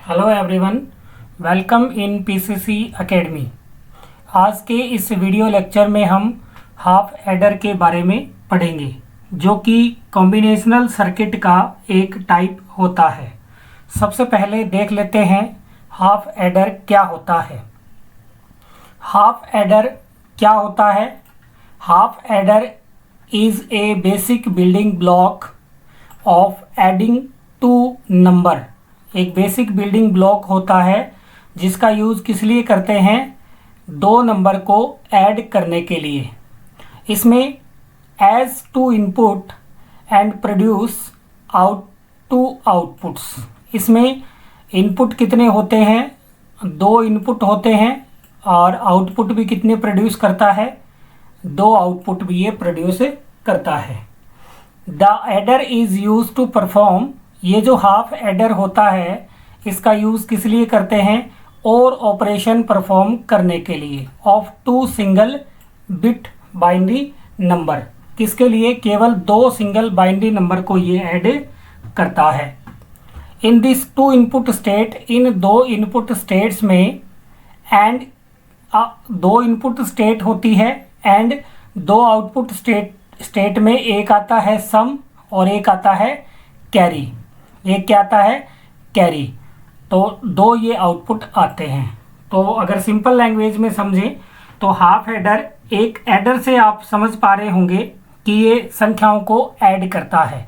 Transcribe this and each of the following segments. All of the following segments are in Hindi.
Hello everyone, welcome in PCC academy. आज के इस वीडियो लेक्चर में हम हाफ एडर के बारे में पढ़ेंगे, जो कि कॉम्बिनेशनल सर्किट का एक टाइप होता है। सबसे पहले देख लेते हैं हाफ एडर क्या होता है। हाफ एडर क्या होता है? Half adder is a basic building block of adding two number. एक बेसिक बिल्डिंग ब्लॉक होता है जिसका यूज़ किस लिए करते हैं? दो नंबर को ऐड करने के लिए। इसमें has two input and produce out two outputs. इसमें इनपुट कितने होते हैं? दो इनपुट होते हैं और आउटपुट भी कितने प्रोड्यूस करता है? दो आउटपुट भी ये प्रोड्यूस करता है। The adder is use to perform. ये जो हाफ एडर होता है इसका यूज़ किस लिए करते हैं? और ऑपरेशन परफॉर्म करने के लिए of two single bit binary number. किसके लिए? केवल दो सिंगल बाइनरी नंबर को ये ऐड करता है। In this two input state, इन दो इनपुट स्टेट्स में एंड दो इनपुट स्टेट होती है एंड दो आउटपुट स्टेट में एक आता है सम और एक आता है कैरी। एक क्या आता है? कैरी। तो दो ये आउटपुट आते हैं। तो अगर सिंपल लैंग्वेज में समझें तो हाफ एडर, एक एडर से आप समझ पा रहे होंगे कि ये संख्याओं को ऐड करता है।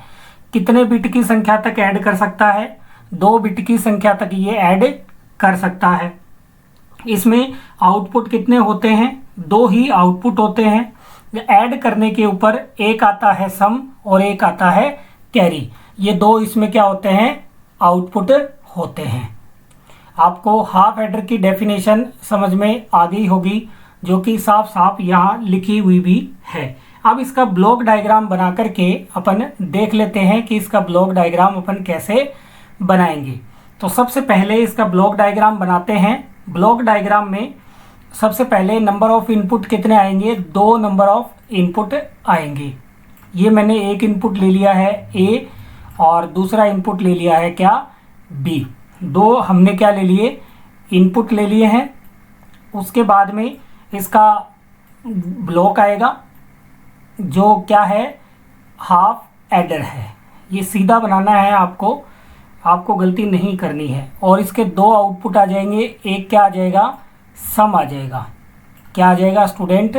कितने बिट की संख्या तक ऐड कर सकता है? दो बिट की संख्या तक ये ऐड कर सकता है। इसमें आउटपुट कितने होते हैं? दो ही आउटपुट होते हैं। ऐड करने के ऊपर एक आता है सम और एक आता है कैरी। ये दो इसमें क्या होते हैं? आउटपुट होते हैं। आपको हाफ एडर की डेफिनेशन समझ में आ गई होगी, जो कि साफ साफ यहाँ लिखी हुई भी है। अब इसका ब्लॉक डायग्राम बना करके अपन देख लेते हैं कि इसका ब्लॉक डायग्राम अपन कैसे बनाएंगे। तो सबसे पहले इसका ब्लॉक डायग्राम बनाते हैं। ब्लॉक डायग्राम में सबसे पहले नंबर ऑफ इनपुट कितने आएंगे? दो नंबर ऑफ इनपुट आएंगे। ये मैंने एक इनपुट ले लिया है ए और दूसरा इनपुट ले लिया है क्या? बी। दो हमने क्या ले लिए? इनपुट ले लिए हैं। उसके बाद में इसका ब्लॉक आएगा जो क्या है? हाफ एडर है। ये सीधा बनाना है आपको गलती नहीं करनी है। और इसके दो आउटपुट आ जाएंगे। एक क्या आ जाएगा? सम आ जाएगा। क्या आ जाएगा स्टूडेंट?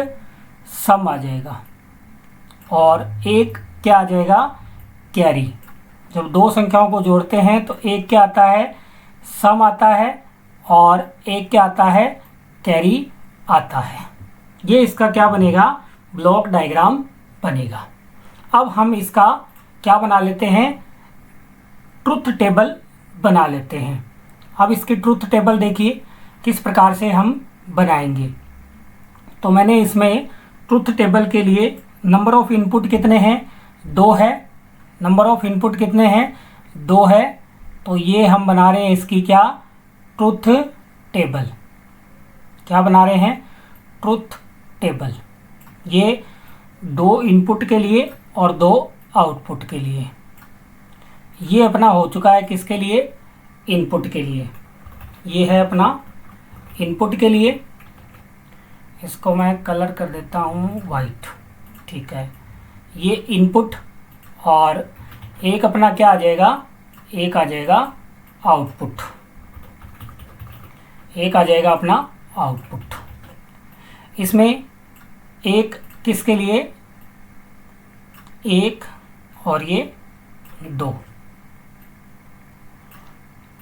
सम आ जाएगा। और एक क्या आ जाएगा? कैरी। जब दो संख्याओं को जोड़ते हैं तो एक क्या आता है? सम आता है और एक क्या आता है? कैरी आता है। ये इसका क्या बनेगा? ब्लॉक डायग्राम बनेगा। अब हम इसका क्या बना लेते हैं? ट्रुथ टेबल बना लेते हैं। अब इसकी ट्रुथ टेबल देखिए किस प्रकार से हम बनाएंगे। तो मैंने इसमें ट्रुथ टेबल के लिए नंबर ऑफ इनपुट कितने हैं? दो है। नंबर ऑफ इनपुट कितने हैं? दो है। तो ये हम बना रहे हैं इसकी क्या? Truth table. क्या बना रहे हैं? Truth table. ये दो इनपुट के लिए और दो आउटपुट के लिए। ये अपना हो चुका है किसके लिए? इनपुट के लिए। ये है अपना इनपुट के लिए। इसको मैं कलर कर देता हूँ वाइट। ठीक है, ये इनपुट। और एक अपना क्या आ जाएगा? एक आ जाएगा आउटपुट। एक आ जाएगा अपना आउटपुट। इसमें एक किसके लिए? एक और ये दो।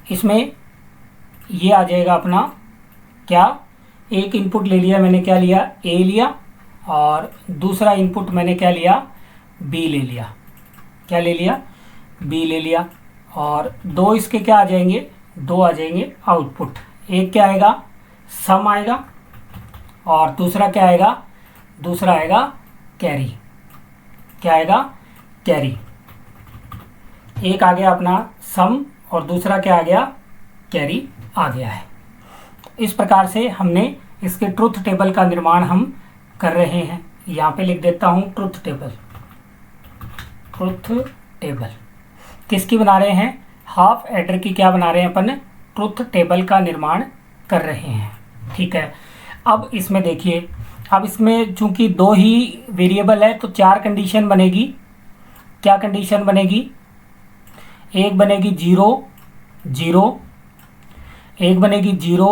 इसमें ये आ जाएगा अपना क्या? एक इनपुट ले लिया मैंने, क्या लिया? ए लिया। और दूसरा इनपुट मैंने क्या लिया? बी ले लिया। क्या ले लिया? बी ले लिया। और दो इसके क्या आ जाएंगे? दो आ जाएंगे आउटपुट। एक क्या आएगा? सम आएगा। और दूसरा क्या आएगा? दूसरा आएगा कैरी। क्या आएगा? कैरी। एक आ गया अपना सम और दूसरा क्या आ गया? कैरी आ गया है। इस प्रकार से हमने इसके ट्रुथ टेबल का निर्माण हम कर रहे हैं। यहाँ पे लिख देता हूँ ट्रुथ टेबल। ट्रुथ टेबल किसकी बना रहे हैं? हाफ एडर की क्या बना रहे हैं अपन? ट्रुथ टेबल का निर्माण कर रहे हैं। ठीक है, अब इसमें देखिए, अब इसमें चूंकि दो ही वेरिएबल है तो चार कंडीशन बनेगी। क्या कंडीशन बनेगी? एक बनेगी 0 0, एक बनेगी 0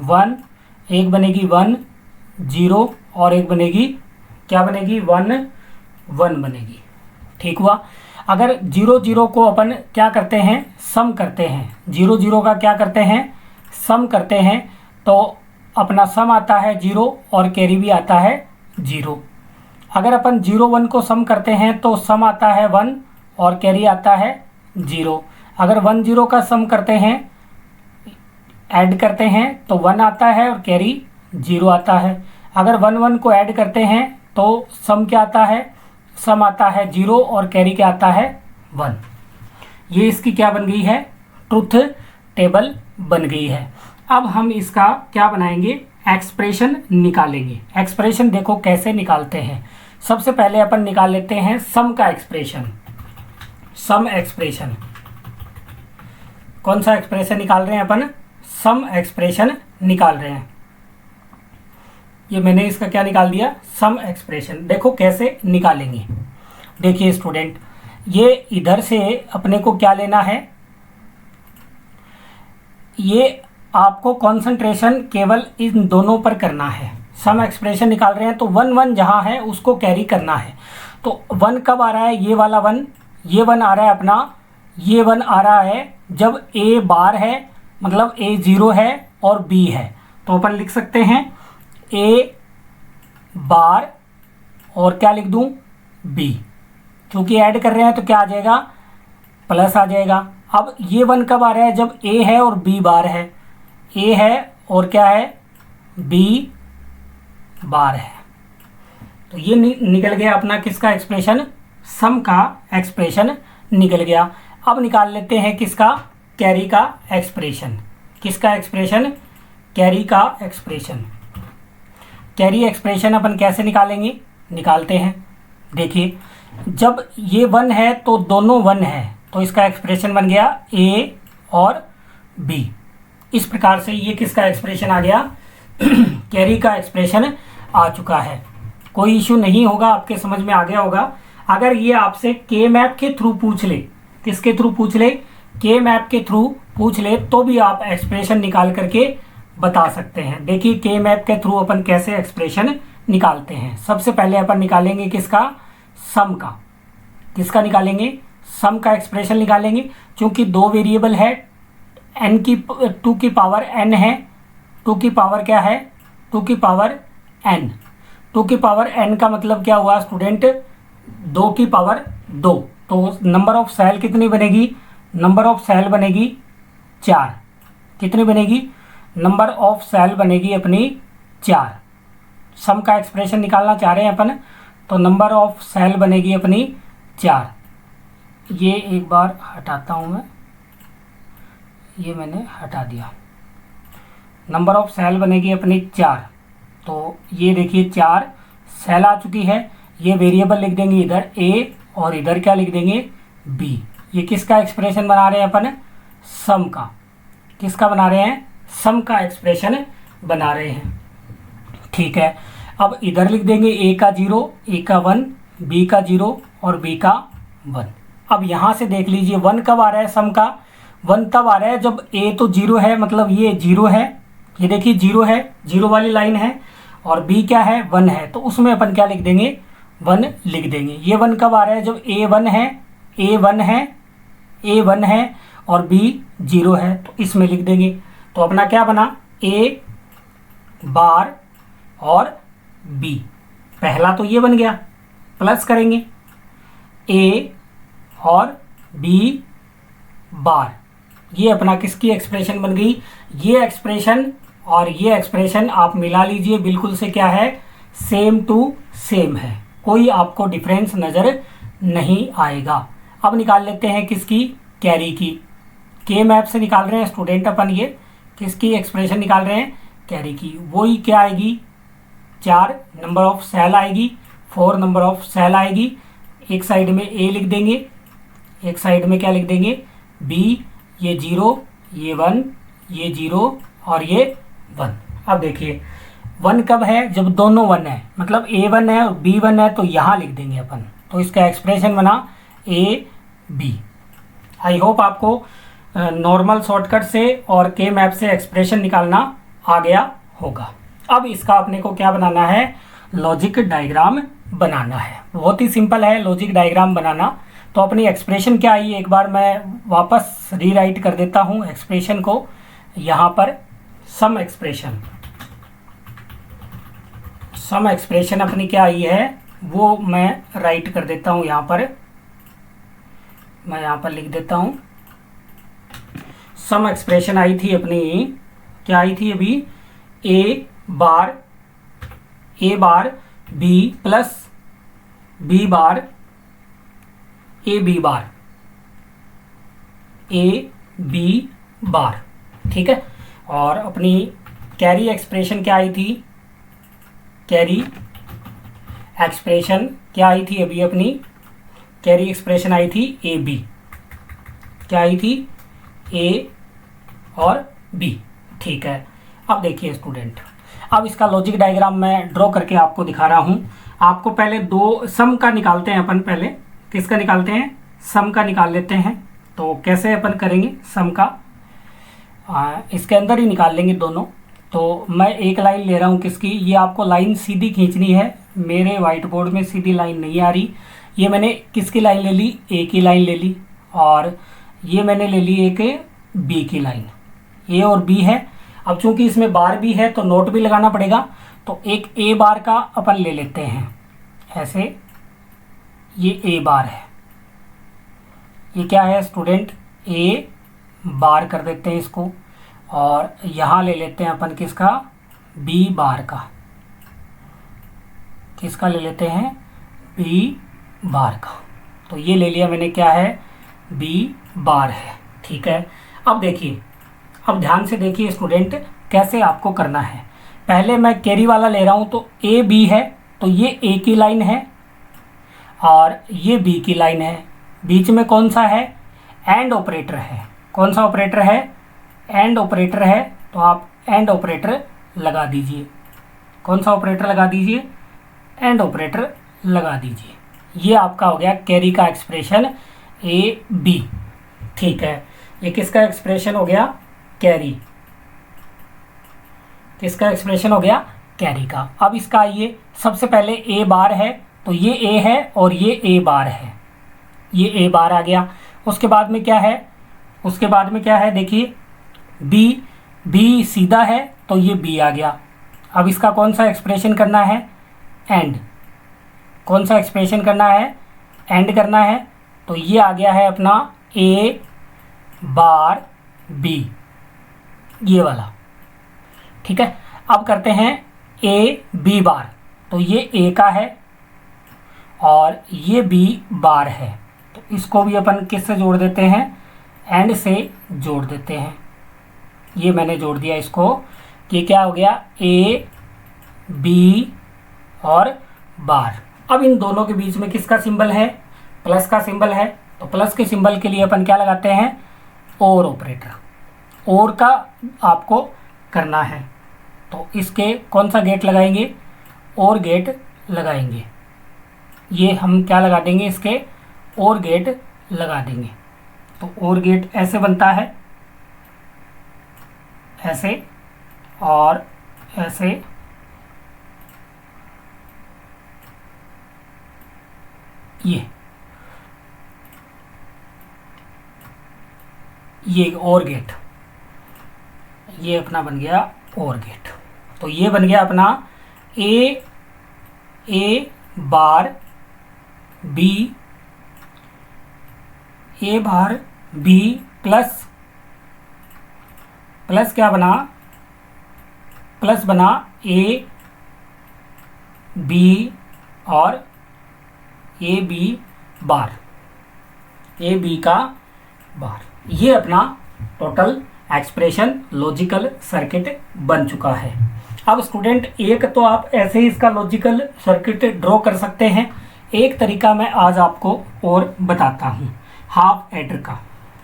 1, एक बनेगी 1 0 और एक बनेगी, क्या बनेगी? 1 1 बनेगी। ठीक हुआ। अगर 0 0 को अपन क्या करते हैं? सम करते हैं। 0 0 का क्या करते हैं? सम करते हैं। तो अपना सम आता है 0 और कैरी भी आता है 0। अगर अपन 0 1 को सम करते हैं तो सम आता है 1 और कैरी आता है 0। अगर 1 0 का सम करते हैं, ऐड करते हैं तो 1 आता है और कैरी 0 आता है। अगर 1 1 को ऐड करते हैं तो सम क्या आता है? सम आता है 0 और कैरी क्या आता है? 1। ये इसकी क्या बन गई है? ट्रुथ टेबल बन गई है। अब हम इसका क्या बनाएंगे? एक्सप्रेशन निकालेंगे। एक्सप्रेशन देखो कैसे निकालते हैं। सबसे पहले अपन निकाल लेते हैं सम का एक्सप्रेशन। सम एक्सप्रेशन, कौन सा एक्सप्रेशन निकाल रहे हैं अपन? सम एक्सप्रेशन निकाल रहे हैं। ये मैंने इसका क्या निकाल दिया? सम एक्सप्रेशन। देखो कैसे निकालेंगे। देखिए स्टूडेंट, ये इधर से अपने को क्या लेना है? ये आपको कंसंट्रेशन केवल इन दोनों पर करना है। सम एक्सप्रेशन निकाल रहे हैं तो 1 1 जहाँ है उसको कैरी करना है। तो 1 कब आ रहा है? ये वाला 1, ये 1 आ रहा है अपना, ये 1 आ रहा है जब A बार है, मतलब A 0 है और B है। तो अपन लिख सकते हैं A बार और क्या लिख दूं? B। क्योंकि ऐड कर रहे हैं तो क्या आ जाएगा? प्लस आ जाएगा। अब ये 1 कब आ रहा है? जब A है और B बार है। A है और क्या है? B बार है। तो ये निकल गया अपना किसका एक्सप्रेशन? सम का एक्सप्रेशन निकल गया। अब निकाल लेते हैं किसका? कैरी का एक्सप्रेशन। किसका एक्सप्रेशन? कैरी का एक्सप्रेशन। कैरी एक्सप्रेशन अपन कैसे निकालेंगे? निकालते हैं। देखिए, जब ये 1 है तो दोनों 1 है, तो इसका एक्सप्रेशन बन गया A और B। इस प्रकार से ये किसका एक्सप्रेशन आ गया? कैरी का एक्सप्रेशन आ चुका है। कोई इशू नहीं होगा, आपके समझ में आ गया होगा। अगर ये आपसे के मैप के थ्रू पूछ ले, किसके थ्रू पूछ ले? के मैप के थ्रू पूछ ले, तो भी आप एक्सप्रेशन निकाल करके बता सकते हैं। देखिए के मैप के थ्रू अपन कैसे एक्सप्रेशन निकालते हैं। सबसे पहले अपन निकालेंगे किसका? सम का। किसका निकालेंगे? सम का एक्सप्रेशन निकालेंगे। क्योंकि दो वेरिएबल है, n की 2 की पावर n है। 2 की पावर क्या है? 2 की पावर n। 2 की पावर n का मतलब क्या हुआ स्टूडेंट? 2 की पावर 2। तो नंबर ऑफ सेल कितनी बनेगी? नंबर ऑफ सेल बनेगी 4। कितनी बनेगी? नंबर ऑफ सेल बनेगी अपनी 4। सम का एक्सप्रेशन निकालना चाह रहे हैं अपन, तो नंबर ऑफ सेल बनेगी अपनी 4। ये एक बार हटाता हूँ मैं, ये मैंने हटा दिया। नंबर ऑफ सेल बनेगी अपनी 4। तो ये देखिए 4 सेल आ चुकी है। ये वेरिएबल लिख देंगे इधर A और इधर क्या लिख देंगे? B। ये किसका एक्सप्रेशन बना रहे हैं अपन? सम का। किसका बना रहे हैं? सम का एक्सप्रेशन बना रहे हैं। ठीक है, अब इधर लिख देंगे A का 0, A का 1, B का 0 और B का 1। अब यहाँ से देख लीजिए 1 कब आ रहा है? सम का 1 तब आ रहा है जब A तो 0 है, मतलब ये 0 है। ये देखिए 0 है, 0 वाली लाइन है, और B क्या है? 1 है। तो उसमें अपन क्या लिख देंगे? 1 लिख देंगे। ये 1 कब आ रहा है? जब A 1 है, A 1 है, A 1 है और B 0 है। तो इसमें लिख देंगे। तो अपना क्या बना? A बार और B। पहला तो ये बन गया, प्लस करेंगे A और B बार। ये अपना किसकी एक्सप्रेशन बन गई? ये एक्सप्रेशन और ये एक्सप्रेशन आप मिला लीजिए, बिल्कुल से क्या है? सेम टू सेम है, कोई आपको डिफरेंस नज़र नहीं आएगा। अब निकाल लेते हैं किसकी? कैरी की। के मैप से निकाल रहे हैं स्टूडेंट अपन। ये किसकी एक्सप्रेशन निकाल रहे हैं? कैरी की। वही क्या आएगी? 4 नंबर ऑफ सेल आएगी, 4 नंबर ऑफ सेल आएगी। एक साइड में A लिख देंगे, एक साइड में क्या लिख देंगे? B। ये 0, ये 1, ये 0 और ये 1। अब देखिए 1 कब है, जब दोनों 1 है, मतलब A1 है और B1 है, तो यहाँ लिख देंगे अपन। तो इसका एक्सप्रेशन बना AB। आई होप आपको नॉर्मल शॉर्टकट से और के मैप से एक्सप्रेशन निकालना आ गया होगा। अब इसका अपने को क्या बनाना है, लॉजिक डायग्राम बनाना है। बहुत ही सिंपल है लॉजिक डायग्राम बनाना। तो अपनी एक्सप्रेशन क्या आई, एक बार मैं वापस रीराइट कर देता हूँ एक्सप्रेशन को। यहाँ पर सम एक्सप्रेशन अपनी क्या आई है वो मैं राइट कर देता हूँ। यहाँ पर मैं यहाँ पर लिख देता हूँ, सम एक्सप्रेशन आई थी अपनी, क्या आई थी अभी, A bar B plus B bar A B bar, ठीक है। और अपनी कैरी एक्सप्रेशन क्या आई थी, कैरी एक्सप्रेशन क्या आई थी अभी अपनी, कैरी एक्सप्रेशन आई थी ए बी, क्या आई थी, ए और बी, ठीक है। अब देखिए स्टूडेंट, अब इसका लॉजिक डायग्राम मैं ड्रॉ करके आपको दिखा रहा हूँ। आपको पहले दो सम का निकालते हैं अपन, पहले किसका निकालते हैं, सम का निकाल लेते हैं। तो कैसे अपन करेंगे सम का, इसके अंदर ही निकाल लेंगे दोनों। तो मैं एक लाइन ले रहा हूँ किसकी, ये आपको लाइन सीधी खींचनी है, मेरे वाइट बोर्ड में सीधी लाइन नहीं आ रही। ये मैंने किसकी लाइन ले ली, ए की लाइन ले ली, और ये मैंने ले ली एक बी की लाइन, ए और बी है। अब चूंकि इसमें बार भी है तो नोट भी लगाना पड़ेगा। तो एक ए बार का अपन ले लेते हैं ऐसे, ये ए बार है, ये क्या है स्टूडेंट, ए बार कर देते हैं इसको। और यहाँ ले लेते हैं अपन किसका, बी बार का, किसका ले लेते हैं, बी बार का। तो ये ले लिया मैंने, क्या है, बी बार है, ठीक है। अब देखिए, अब ध्यान से देखिए स्टूडेंट कैसे आपको करना है। पहले मैं कैरी वाला ले रहा हूँ, तो ए बी है, तो ये ए की लाइन है और ये बी की लाइन है। बीच में कौन सा है, एंड ऑपरेटर है। कौन सा ऑपरेटर है, एंड ऑपरेटर है। तो आप एंड ऑपरेटर लगा दीजिए। कौन सा ऑपरेटर लगा दीजिए, एंड ऑपरेटर लगा दीजिए। ये आपका हो गया कैरी का एक्सप्रेशन ए बी, ठीक है। ये किसका एक्सप्रेशन हो गया, कैरी, किसका एक्सप्रेशन हो गया, कैरी का। अब इसका आइए, सबसे पहले ए बार है, तो ये ए है और ये ए बार है, ये ए बार आ गया। उसके बाद में क्या है, उसके बाद में क्या है, देखिए बी सीधा है, तो ये बी आ गया। अब इसका कौन सा एक्सप्रेशन करना है, एंड, कौन सा एक्सप्रेशन करना है, एंड करना है। तो ये आ गया है अपना ए बार बी, ये वाला, ठीक है। अब करते हैं ए बी बार, तो ये ए का है और ये बी बार है। तो इसको भी अपन किससे जोड़ देते हैं, एंड से जोड़ देते हैं। ये मैंने जोड़ दिया इसको, ये क्या हो गया, ए बी और बार। अब इन दोनों के बीच में किसका सिंबल है, प्लस का सिंबल है। तो प्लस के सिंबल के लिए अपन क्या लगाते हैं, और ऑपरेटर, और का आपको करना है। तो इसके कौन सा गेट लगाएंगे, और गेट लगाएंगे। ये हम क्या लगा देंगे, इसके और गेट लगा देंगे। तो और गेट ऐसे बनता है, ऐसे और ऐसे, ये और गेट, ये अपना बन गया और गेट। तो ये बन गया अपना ए बार बी, ए बार बी प्लस क्या बना, प्लस बना ए बी और ए बी बार, ए बी का बार। ये अपना टोटल एक्सप्रेशन लॉजिकल सर्किट बन चुका है। अब स्टूडेंट एक तो आप ऐसे ही इसका लॉजिकल सर्किट ड्रॉ कर सकते हैं, एक तरीका मैं आज आपको और बताता हूँ हाफ एडर का।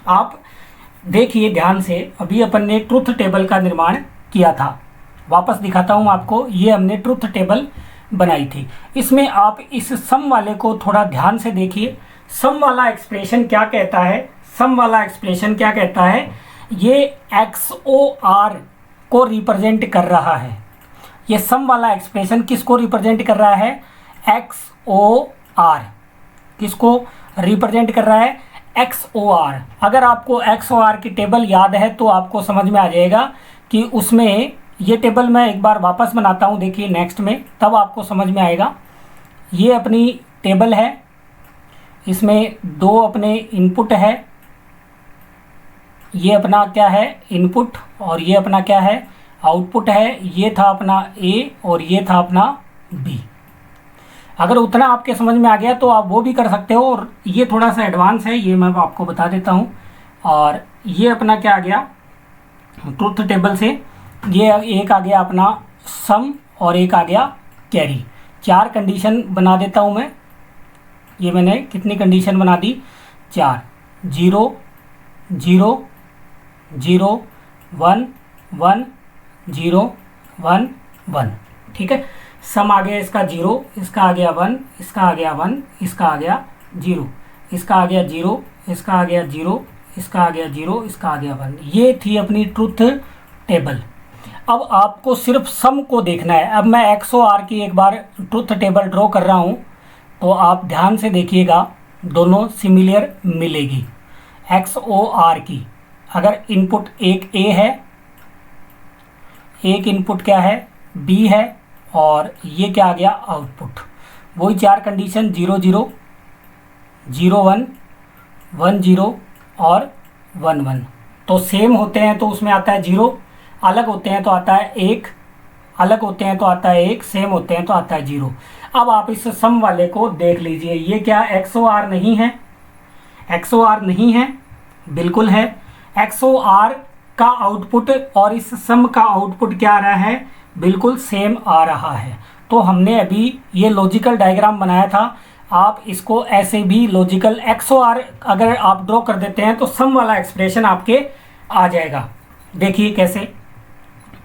आप देखिए ध्यान से, अभी अपन ने ट्रुथ टेबल का निर्माण किया था। वापस दिखाता हूँ आपको, ये हमने ट्रुथ टेबल बनाई थी। इसमें आप इस सम वाले को थोड़ा ध्यान से देखिए। सम वाला एक्सप्रेशन क्या कहता है, सम वाला एक्सप्रेशन क्या कहता है, ये XOR को रिप्रेजेंट कर रहा है। ये सम वाला एक्सप्रेशन किसको रिप्रेजेंट कर रहा है, XOR। किसको रिप्रेजेंट कर रहा है, XOR। अगर आपको XOR की टेबल याद है तो आपको समझ में आ जाएगा कि उसमें, ये टेबल मैं एक बार वापस बनाता हूँ, देखिए नेक्स्ट में, तब आपको समझ में आएगा। ये अपनी टेबल है, इसमें दो अपने इनपुट है, ये अपना क्या है इनपुट, और ये अपना क्या है आउटपुट है। ये था अपना A और ये था अपना B। अगर उतना आपके समझ में आ गया तो आप वो भी कर सकते हो, और ये थोड़ा सा एडवांस है, ये मैं आपको बता देता हूँ। और ये अपना क्या आ गया ट्रुथ टेबल से, ये एक आ गया अपना सम और एक आ गया कैरी। 4 कंडीशन बना देता हूँ मैं। ये मैंने कितनी कंडीशन बना दी, 4। 0 0 0 1 1 0 1 1। ठीक है, सम आ गया इसका 0, इसका आ गया 1, इसका आ गया 1, इसका आ गया 0, इसका आ गया 0, इसका आ गया 0, इसका आ गया 0, इसका आ गया 1। ये थी अपनी ट्रुथ टेबल। अब आपको सिर्फ सम को देखना है। अब मैं XOR की एक बार ट्रुथ टेबल ड्रॉ कर रहा हूँ, तो आप ध्यान से देखिएगा, दोनों सिमिलर मिलेगी। XOR की अगर इनपुट एक A है, एक इनपुट क्या है B है, और ये क्या आ गया आउटपुट, वही 4 कंडीशन 0 0 0 1 1 0 और 1 1। तो सेम होते हैं तो उसमें आता है 0, अलग होते हैं तो आता है 1, अलग होते हैं तो आता है 1, सेम होते हैं तो आता है 0। अब आप इस सम वाले को देख लीजिए, ये क्या XOR नहीं है, XOR नहीं है, बिल्कुल है। XOR का आउटपुट और इस सम का आउटपुट क्या आ रहा है, बिल्कुल सेम आ रहा है। तो हमने अभी ये लॉजिकल डायग्राम बनाया था, आप इसको ऐसे भी लॉजिकल XOR अगर आप ड्रॉ कर देते हैं तो सम वाला एक्सप्रेशन आपके आ जाएगा। देखिए कैसे,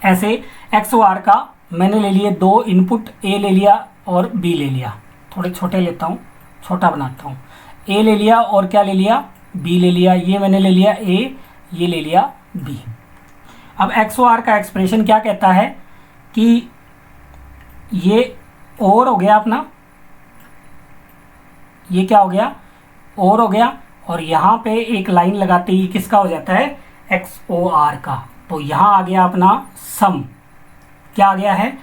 ऐसे XOR का मैंने ले लिए 2 इनपुट, A ले लिया और B ले लिया। थोड़े छोटे लेता हूँ, छोटा बनाता हूँ। A ले लिया और क्या ले लिया, B ले लिया। ये मैंने ले लिया A, ये ले लिया B। अब XOR का एक्सप्रेशन क्या कहता है कि ये और हो गया अपना, ये क्या हो गया और हो गया, और यहाँ पे एक लाइन लगाते ही किसका हो जाता है XOR का। तो यहाँ आ गया अपना सम, क्या आ गया है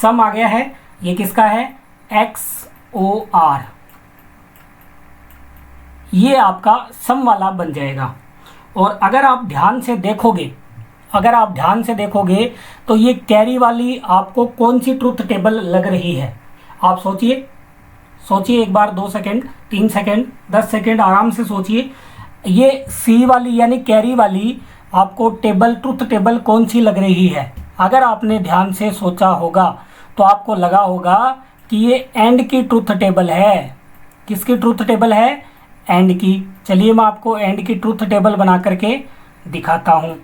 सम आ गया है। ये किसका है XOR, ये आपका सम वाला बन जाएगा। और अगर आप ध्यान से देखोगे, अगर आप ध्यान से देखोगे तो ये कैरी वाली आपको कौन सी ट्रुथ टेबल लग रही है, आप सोचिए, सोचिए एक बार, 2 सेकंड, 3 सेकंड, 10 सेकंड आराम से सोचिए। ये सी वाली यानी कैरी वाली आपको टेबल, ट्रुथ टेबल कौन सी लग रही है। अगर आपने ध्यान से सोचा होगा तो आपको लगा होगा कि ये एंड की ट्रुथ टेबल है। किसकी ट्रुथ टेबल है, एंड की। चलिए मैं आपको एंड की ट्रुथ टेबल बना करके दिखाता हूँ।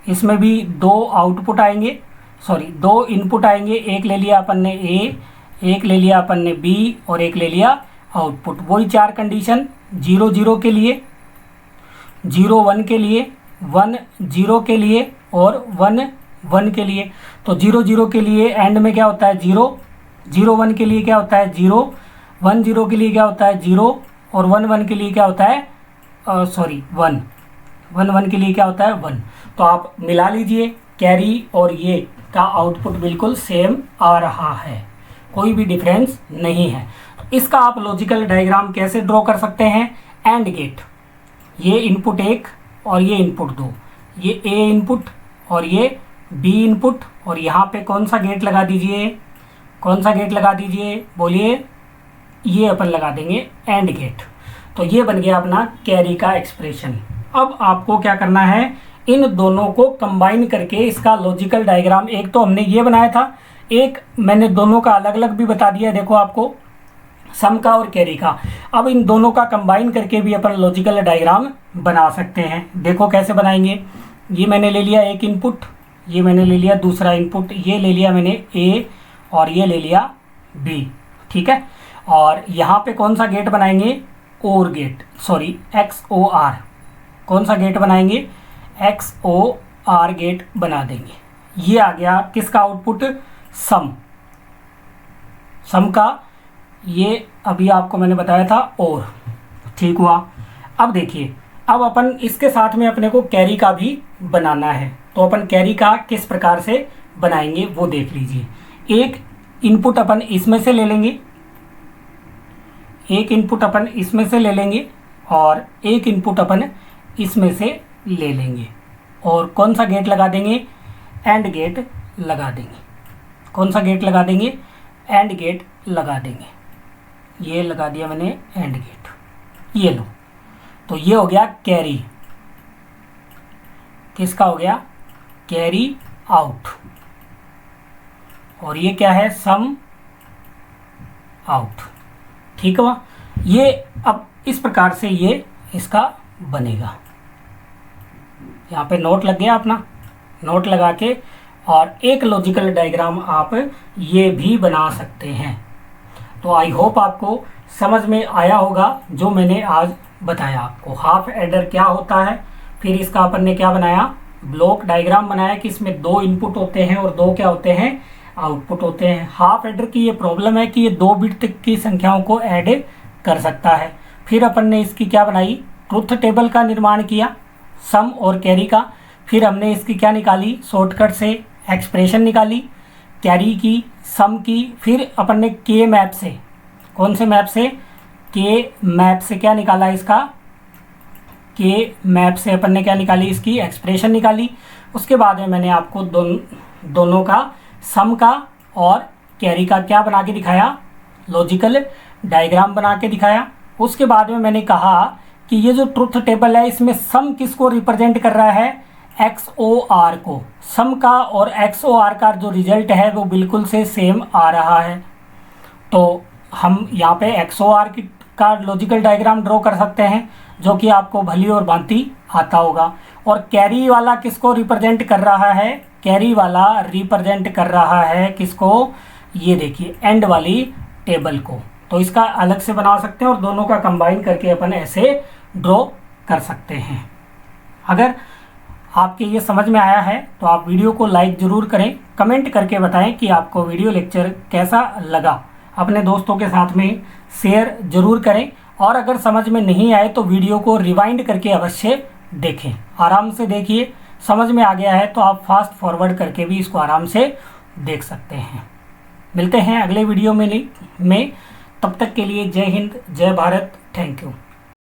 इसमें भी 2 आउटपुट आएंगे, सॉरी 2 इनपुट आएंगे। एक ले लिया अपन ने A, एक ले लिया अपन ने B और एक ले लिया आउटपुट। वही 4 कंडीशन 0 0 के लिए, 0 1 के लिए, 1 0 के लिए और 1 1 के लिए। तो 0 0 के लिए एंड में क्या होता है 0, 0 1 के लिए क्या होता है 0, 1 0 के लिए क्या होता है 0 और 1 1 के लिए क्या होता है 1 1 1 के लिए क्या होता है 1। तो आप मिला लीजिए, कैरी और ये का आउटपुट बिल्कुल सेम आ रहा है, कोई भी डिफरेंस नहीं है। इसका आप लॉजिकल डायग्राम कैसे ड्रॉ कर सकते हैं, एंड गेट, ये इनपुट 1 और ये इनपुट 2, ये A इनपुट और ये B इनपुट, और यहाँ पे कौन सा गेट लगा दीजिए, कौन सा गेट लगा दीजिए बोलिए, ये अपन लगा देंगे एंड गेट। तो ये बन गया अपना कैरी का एक्सप्रेशन। अब आपको क्या करना है, इन दोनों को कंबाइन करके इसका लॉजिकल डायग्राम, एक तो हमने ये बनाया था, एक मैंने दोनों का अलग अलग भी बता दिया। देखो आपको सम का और कैरी का। अब इन दोनों का कंबाइन करके भी अपन लॉजिकल डायग्राम बना सकते हैं। देखो कैसे बनाएंगे। ये मैंने ले लिया एक इनपुट, ये मैंने ले लिया दूसरा इनपुट, ये ले लिया मैंने ए और ये ले लिया बी, ठीक है। और यहाँ पे कौन सा गेट बनाएंगे, और गेट, सॉरी XOR, कौन सा गेट बनाएंगे, XOR गेट बना देंगे। ये आ गया किसका आउटपुट, सम का। ये अभी आपको मैंने बताया था और, ठीक हुआ। अब देखिए, अब अपन इसके साथ में अपने को कैरी का भी बनाना है, तो अपन कैरी का किस प्रकार से बनाएंगे वो देख लीजिए। एक इनपुट अपन इसमें से ले लेंगे, एक इनपुट अपन इसमें से ले लेंगे और एक इनपुट अपन इसमें से ले लेंगे, और कौन सा गेट लगा देंगे, एंड गेट लगा देंगे। कौन सा गेट लगा देंगे, एंड गेट लगा देंगे। ये लगा दिया मैंने एंड गेट, ये लो। तो ये हो गया कैरी, किसका हो गया, कैरी आउट। और ये क्या है, सम आउट, ठीक है। ये अब इस प्रकार से ये इसका बनेगा। यहाँ पे नोट लग गया अपना, नोट लगा के और एक लॉजिकल डायग्राम आप ये भी बना सकते हैं। तो आई होप आपको समझ में आया होगा जो मैंने आज बताया आपको। हाफ एडर क्या होता है, फिर इसका अपन ने क्या बनाया, ब्लॉक डायग्राम बनाया कि इसमें 2 इनपुट होते हैं और 2 क्या होते हैं, आउटपुट होते हैं। हाफ एडर की ये प्रॉब्लम है कि ये 2 बिट तक की संख्याओं को ऐड कर सकता है। फिर अपन ने इसकी क्या बनाई, ट्रुथ टेबल का निर्माण किया, सम और कैरी का। फिर हमने इसकी क्या निकाली, शॉर्टकट से एक्सप्रेशन निकाली कैरी की, सम की। फिर अपन ने के मैप से, कौन से मैप से, के मैप से क्या निकाला इसका, के मैप से अपन ने क्या निकाली, इसकी एक्सप्रेशन निकाली। उसके बाद में मैंने आपको दोनों का, सम का और कैरी का क्या बना के दिखाया, लॉजिकल डायग्राम बना के दिखाया। उसके बाद में मैंने कहा कि ये जो ट्रुथ टेबल है इसमें सम किसको रिप्रेजेंट कर रहा है, XOR को। सम का और XOR का जो रिजल्ट है वो बिल्कुल से सेम आ रहा है। तो हम यहाँ पे XOR का लॉजिकल डायग्राम ड्रॉ कर सकते हैं, जो कि आपको भली और भांति आता होगा। और कैरी वाला किसको रिप्रेजेंट कर रहा है, कैरी वाला रिप्रेजेंट कर रहा है किसको, ये देखिए एंड वाली टेबल को। तो इसका अलग से बना सकते हैं और दोनों का कंबाइन करके अपन ऐसे ड्रॉ कर सकते हैं। अगर आपके ये समझ में आया है तो आप वीडियो को लाइक ज़रूर करें, कमेंट करके बताएं कि आपको वीडियो लेक्चर कैसा लगा। अपने दोस्तों के साथ में शेयर ज़रूर करें, और अगर समझ में नहीं आए तो वीडियो को रिवाइंड करके अवश्य देखें। आराम से देखिए, समझ में आ गया है तो आप फास्ट फॉरवर्ड करके भी इसको आराम से देख सकते हैं। मिलते हैं अगले वीडियो में। तब तक के लिए जय हिंद, जय भारत, थैंक यू।